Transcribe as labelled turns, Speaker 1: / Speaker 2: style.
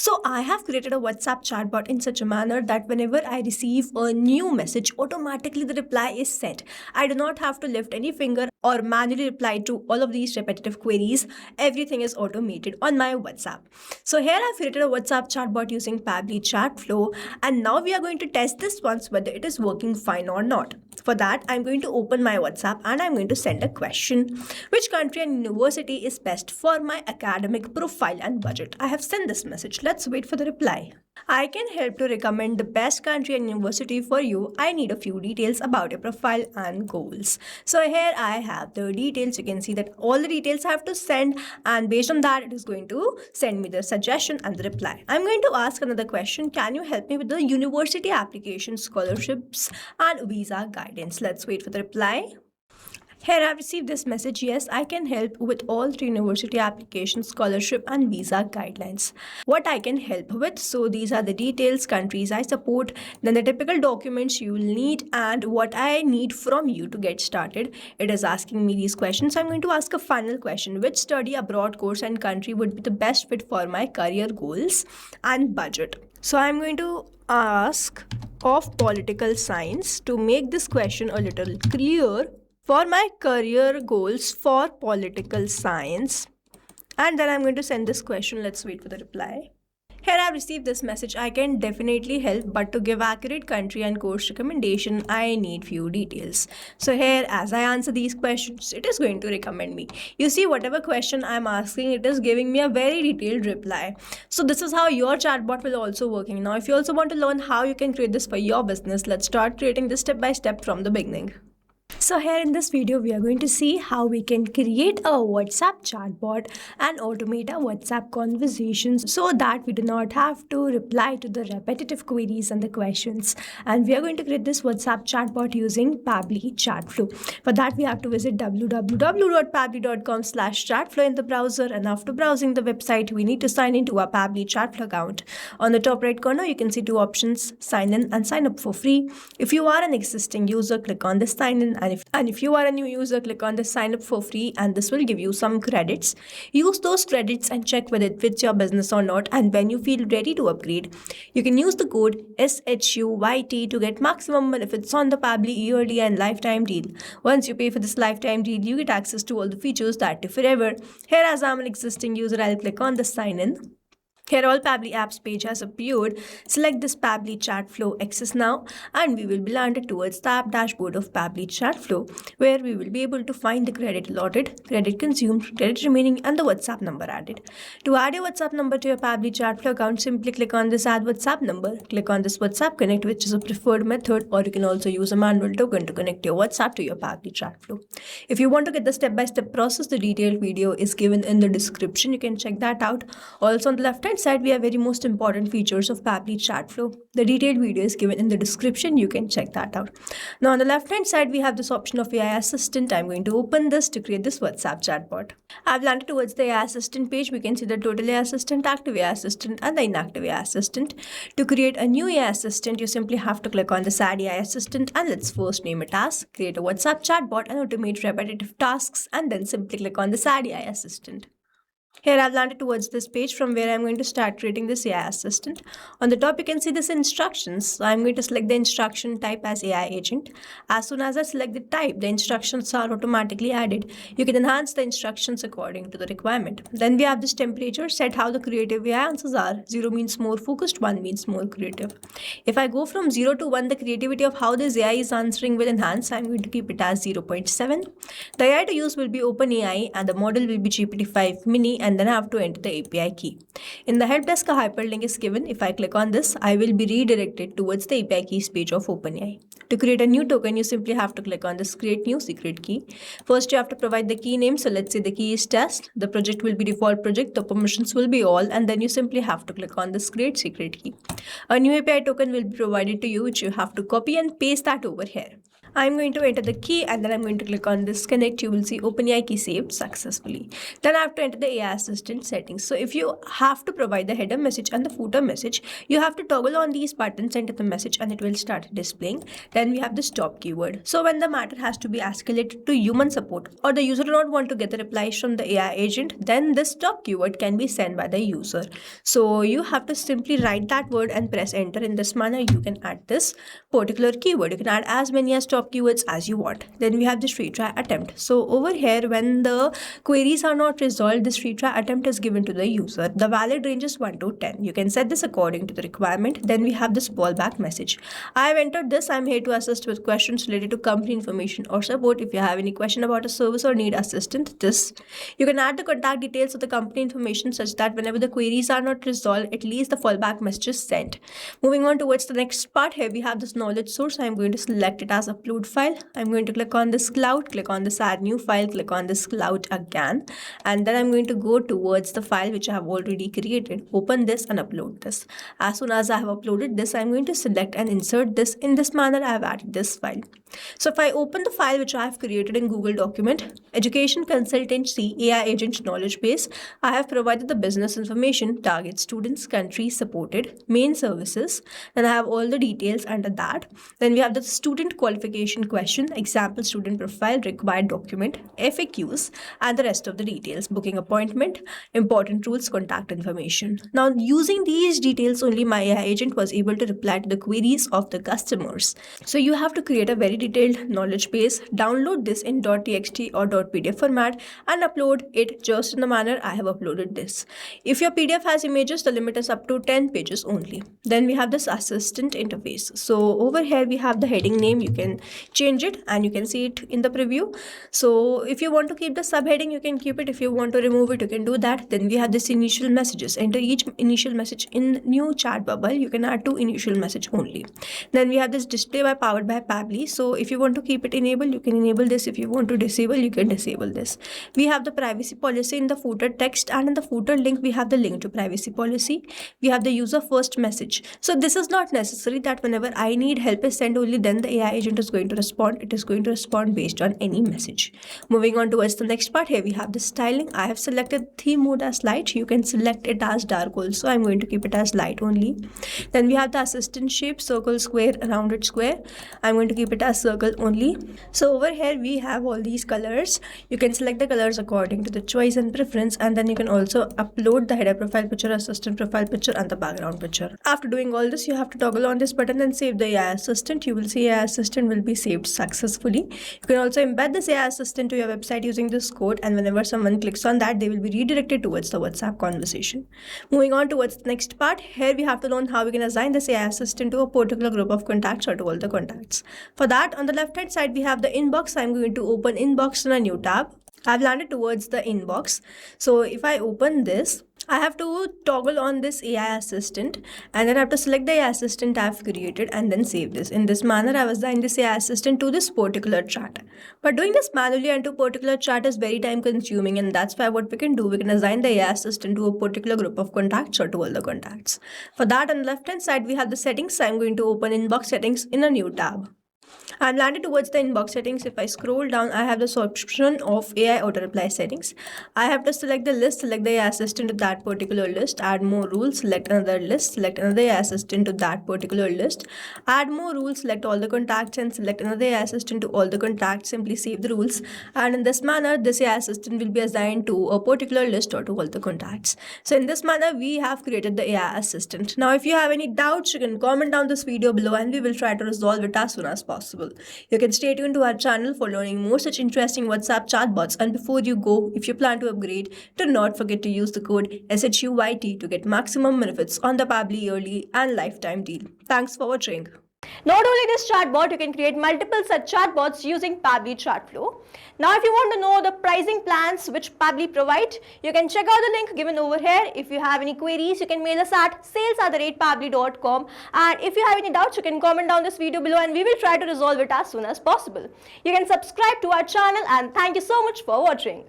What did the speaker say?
Speaker 1: So I have created a WhatsApp chatbot in such a manner that whenever I receive a new message, automatically the reply is sent. I do not have to lift any finger or manually reply to all of these repetitive queries. Everything is automated on my WhatsApp. So here I've created a WhatsApp chatbot using Pabbly Chatflow, and now we are going to test this once whether it is working fine or not. For that, I'm going to open my WhatsApp and I'm going to send a question. Which country and university is best for my academic profile and budget? I have sent this message. Let's wait for the reply. I can help to recommend the best country and university for you. I need a few details about your profile and goals. So here I have the details. You can see that all the details I have to send, and based on that, it is going to send me the suggestion and the reply. I'm going to ask another question. Can you help me with the university application, scholarships and visa guidance? Let's wait for the reply. Here I have received this message. Yes, I can help with all three university applications, scholarship and visa guidelines. What I can help with. So these are the details, countries I support, then the typical documents you will need, and what I need from you to get started. It is asking me these questions. I'm going to ask a final question. Which study abroad course and country would be the best fit for my career goals and budget? So I'm going to ask of political science to make this question a little clear. For my career goals for political science, and then I'm going to send this question. Let's wait for the reply. Here I received this message. I can definitely help, but to give accurate country and course recommendation, I need few details. So here, as I answer these questions, it is going to recommend me. You see, whatever question I'm asking, it is giving me a very detailed reply. So this is how your chatbot will also working. Now, if you also want to learn how you can create this for your business, let's start creating this step by step from the beginning. So here in this video, we are going to see how we can create a WhatsApp chatbot and automate our WhatsApp conversations so that we do not have to reply to the repetitive queries and the questions. And we are going to create this WhatsApp chatbot using Pabbly Chatflow. For that, we have to visit www.pabbly.com/chatflow in the browser. And after browsing the website, we need to sign into our Pabbly Chatflow account. On the top right corner, you can see two options: sign in and sign up for free. If you are an existing user, click on the sign in. And if you are a new user, click on the sign up for free, and this will give you some credits. Use those credits and check whether it fits your business or not. And when you feel ready to upgrade, you can use the code SHUYT to get maximum benefits on the Pabbly yearly and lifetime deal. Once you pay for this lifetime deal, you get access to all the features that do forever. Here, as I'm an existing user, I'll click on the sign in. Here all Pabbly apps page has appeared. Select this Pabbly Chatflow access now, and we will be landed towards the app dashboard of Pabbly Chatflow, where we will be able to find the credit allotted, credit consumed, credit remaining, and the WhatsApp number added. To add your WhatsApp number to your Pabbly Chatflow account, simply click on this add WhatsApp number. Click on this WhatsApp connect, which is a preferred method, or you can also use a manual token to connect your WhatsApp to your Pabbly Chatflow. If you want to get the step-by-step process, the detailed video is given in the description. You can check that out. Also on the left-hand side, we have very most important features of Pabbly Chatflow. The detailed video is given in the description. You can check that out. Now on the left hand side, we have this option of AI assistant. I'm going to open this to create this WhatsApp chatbot. I've landed towards the AI assistant page. We can see the total AI assistant, active AI assistant, and the inactive AI assistant. To create a new AI assistant, you simply have to click on this add AI assistant, and let's first name it as create a WhatsApp chatbot and automate repetitive tasks, and then simply click on this add AI assistant. Here I've landed towards this page from where I'm going to start creating this AI assistant. On the top, you can see this instructions. So I'm going to select the instruction type as AI agent. As soon as I select the type, the instructions are automatically added. You can enhance the instructions according to the requirement. Then we have this temperature set how the creative AI answers are. 0 means more focused, 1 means more creative. If I go from 0 to 1, the creativity of how this AI is answering will enhance. I'm going to keep it as 0.7. The AI to use will be OpenAI, and the model will be GPT-5 mini, and then I have to enter the API key. In the help desk, a hyperlink is given. If I click on this, I will be redirected towards the API keys page of OpenAI. To create a new token, you simply have to click on this create new secret key. First, you have to provide the key name. So let's say the key is test. The project will be default project. The permissions will be all. And then you simply have to click on this create secret key. A new API token will be provided to you, which you have to copy and paste that over here. I'm going to enter the key and then I'm going to click on this connect. You will see OpenAI key saved successfully. Then I have to enter the AI assistant settings. So if you have to provide the header message and the footer message, you have to toggle on these buttons, enter the message, and it will start displaying. Then we have the stop keyword. So when the matter has to be escalated to human support or the user do not want to get the replies from the AI agent, then this stop keyword can be sent by the user. So you have to simply write that word and press enter. In this manner, you can add this particular keyword. You can add as many as stop keywords as you want. Then we have this retry attempt. So over here, when the queries are not resolved, this retry attempt is given to the user. The valid range is 1 to 10. You can set this according to the requirement. Then we have this fallback message. I have entered this. I'm here to assist with questions related to company information or support. If you have any question about a service or need assistance, you can add the contact details of the company information such that whenever the queries are not resolved, at least the fallback message is sent. Moving on towards the next part, here we have this knowledge source. I'm going to select it as upload file. I'm going to click on this cloud, click on this add new file, click on this cloud again, and then I'm going to go towards the file which I have already created, open this and upload this. As soon as I have uploaded this, I'm going to select and insert this. In this manner, I have added this file. So if I open the file which I have created in Google document, education consultancy AI agent knowledge base, I have provided the business information, target students, country supported, main services, and I have all the details under that. Then we have the student qualification question, example student profile, required document, FAQs, and the rest of the details, booking appointment, important rules, contact information. Now using these details only, my AI agent was able to reply to the queries of the customers. So you have to create a very detailed knowledge base, download this in .txt or .pdf format and upload it just in the manner I have uploaded this. If your PDF has images, the limit is up to 10 pages only. Then we have this assistant interface. So over here we have the heading name. You can change it and you can see it in the preview. So if you want to keep the subheading, you can keep it. If you want to remove it, you can do that. Then we have this initial messages. Enter each initial message in new chat bubble. You can add 2 initial message only. Then we have this display by powered by Pabbly. So if you want to keep it enabled, you can enable this. If you want to disable, you can disable this. We have the privacy policy in the footer text, and in the footer link we have the link to privacy policy. We have the user first message. So this is not necessary that whenever I need help is sent, only then the AI agent is going to respond. It is going to respond based on any message. Moving on towards the next part, here we have the styling. I have selected theme mode as light. You can select it as dark also. I'm going to keep it as light only. Then we have the assistant shape, circle, square, rounded square. I'm going to keep it as circle only. So over here we have all these colors. You can select the colors according to the choice and preference, and then you can also upload the header profile picture, assistant profile picture, and the background picture. After doing all this, you have to toggle on this button and save the AI assistant. You will see AI assistant will be saved successfully. You can also embed this AI assistant to your website using this code, and whenever someone clicks on that, they will be redirected towards the WhatsApp conversation. Moving on towards the next part, here we have to learn how we can assign this AI assistant to a particular group of contacts or to all the contacts. For that, on the left hand side, we have the inbox. I'm going to open inbox in a new tab. I've landed towards the inbox. So if I open this, I have to toggle on this AI assistant, and then I have to select the AI assistant I've created and then save this. In this manner, I've assigned this AI assistant to this particular chat. But doing this manually and to a particular chat is very time consuming, and that's why what we can do, we can assign the AI assistant to a particular group of contacts or to all the contacts. For that, on the left hand side, we have the settings. I'm going to open inbox settings in a new tab. I'm landed towards the inbox settings. If I scroll down, I have this option of AI auto reply settings. I have to select the list, select the AI assistant to that particular list, add more rules, select another list, select another AI assistant to that particular list, add more rules, select all the contacts and select another AI assistant to all the contacts, simply save the rules, and in this manner this AI assistant will be assigned to a particular list or to all the contacts. So in this manner we have created the AI assistant. Now if you have any doubts, you can comment down this video below and we will try to resolve it as soon as possible. You can stay tuned to our channel for learning more such interesting WhatsApp chatbots, and before you go, if you plan to upgrade, do not forget to use the code SHUYT to get maximum benefits on the Pabbly yearly and lifetime deal. Thanks for watching.
Speaker 2: Not only this chatbot, you can create multiple such chatbots using Pabbly Chatflow. Now if you want to know the pricing plans which Pabbly provide, you can check out the link given over here. If you have any queries, you can mail us at sales@pabbly.com, and if you have any doubts, you can comment down this video below and we will try to resolve it as soon as possible. You can subscribe to our channel, and thank you so much for watching.